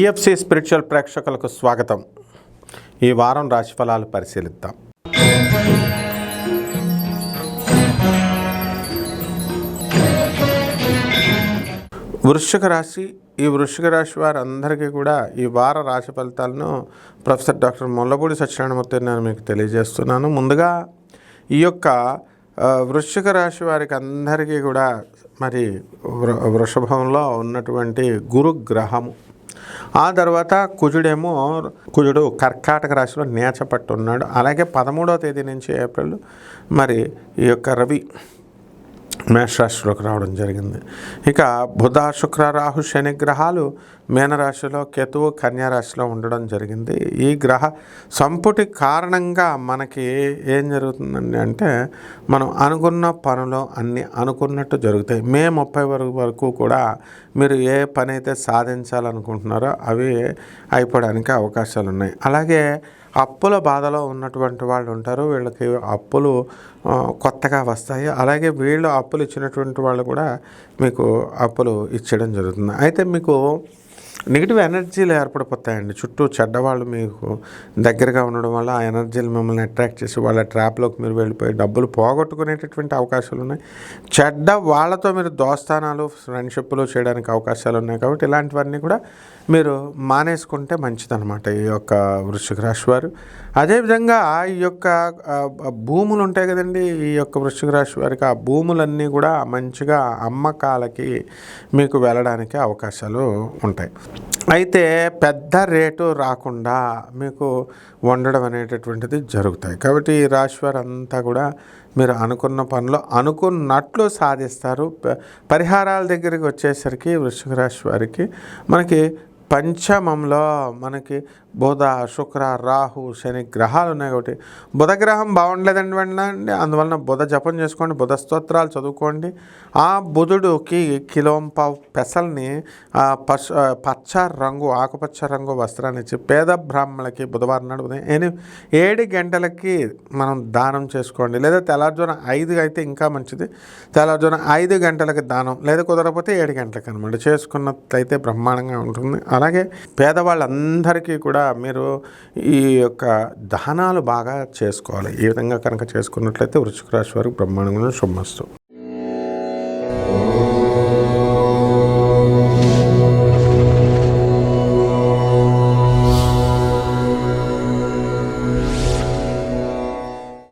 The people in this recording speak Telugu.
టిఎఫ్సి స్పిరిచువల్ ప్రేక్షకులకు స్వాగతం. ఈ వారం రాశిఫలాలు పరిశీలిద్దాం. వృశ్చిక రాశి. ఈ వృశ్చిక రాశి వారందరికీ కూడా ఈ వార రాశి ఫలితాలను ప్రొఫెసర్ డాక్టర్ ముల్లపూడి సత్యనారాయణమూర్తి నేను మీకు తెలియజేస్తున్నాను. ముందుగా ఈ యొక్క వృశ్చిక రాశి వారికి అందరికీ కూడా మరి వృషభంలో ఉన్నటువంటి గురు గ్రహము, ఆ తర్వాత కుజుడు కర్కాటక రాశిలో నీచపట్టు ఉన్నాడు. అలాగే 13వ తేదీ నుంచి ఏప్రిల్ మరి ఈ యొక్క రవి మేషరాశిలోకి రావడం జరిగింది. ఇక బుధ శుక్ర రాహు శని గ్రహాలు మీనరాశిలో, కేతువు కన్యారాశిలో ఉండడం జరిగింది. ఈ గ్రహ సంపుటి కారణంగా మనకి ఏం జరుగుతుందండి అంటే మనం అనుకున్న పనులు అన్నీ అనుకున్నట్టు జరుగుతాయి. మే 30 వరకు కూడా మీరు ఏ పని అయితే సాధించాలనుకుంటున్నారో అవి అయిపోవడానికి అవకాశాలు ఉన్నాయి. అలాగే అప్పుల బాధలో ఉన్నటువంటి వాళ్ళు ఉంటారు. వీళ్ళకి అప్పులు కొత్తగా వస్తాయి. అలాగే వీళ్ళు అప్పులు ఇచ్చినటువంటి వాళ్ళు కూడా మీకు అప్పులు ఇచ్చడం జరుగుతుంది. అయితే మీకు నెగిటివ్ ఎనర్జీలు ఏర్పడిపోతాయండి. చుట్టూ చెడ్డవాళ్ళు మీకు దగ్గరగా ఉండడం వల్ల ఆ ఎనర్జీలు మిమ్మల్ని అట్రాక్ట్ చేసి వాళ్ళ ట్రాప్లోకి మీరు వెళ్ళిపోయి డబ్బులు పోగొట్టుకునేటటువంటి అవకాశాలు ఉన్నాయి. చెడ్డ వాళ్ళతో మీరు దోస్తానాలు ఫ్రెండ్షిప్లు చేయడానికి అవకాశాలు ఉన్నాయి. కాబట్టి ఇలాంటివన్నీ కూడా మీరు మానేసుకుంటే మంచిదన్నమాట ఈ యొక్క వృశ్చిక రాశి వారు. అదేవిధంగా ఈ యొక్క భూములు ఉంటాయి కదండి, ఈ యొక్క వృశ్చిక రాశి వారికి ఆ భూములన్నీ కూడా మంచిగా అమ్మకాలకి మీకు వెళ్ళడానికి అవకాశాలు ఉంటాయి. అయితే పెద్ద రేటు రాకుండా మీకు వండడం అనేటటువంటిది జరుగుతాయి. కాబట్టి ఈ రాశి వారు అంతా కూడా మీరు అనుకున్న పనులు అనుకున్నట్లు సాధిస్తారు. పరిహారాల దగ్గరికి వచ్చేసరికి వృశ్చిక రాశి వారికి మనకి పంచమంలో మనకి బుధ శుక్ర రాహు శని గ్రహాలు ఉన్నాయి. కాబట్టి బుధ గ్రహం బాగుండలేదండి అండి, అందువలన బుధ జపం చేసుకోండి, బుధ స్తోత్రాలు చదువుకోండి. ఆ బుధుడికి కిలోంపావు పెసల్ని పచ్చ రంగు ఆకుపచ్చ రంగు వస్త్రాన్ని ఇచ్చి పేద బ్రాహ్మణులకి బుధవారం నాడు ఉదయం 7 గంటలకి మనం దానం చేసుకోండి. లేదా తెల్లారుజామున 5 అయితే ఇంకా మంచిది. తెల్లారుజామున 5 గంటలకి దానం, లేదా కుదరకపోతే 7 గంటలకి అనమాట చేసుకున్నట్లయితే బ్రహ్మాండంగా ఉంటుంది. అలాగే పేదవాళ్ళందరికీ కూడా మీరు ఈ యొక్క దానాలు బాగా చేసుకోవాలి. ఈ విధంగా కనుక చేసుకున్నట్లయితే వృశ్చిక రాశి వారికి బ్రహ్మాండంగా శుభమస్తు.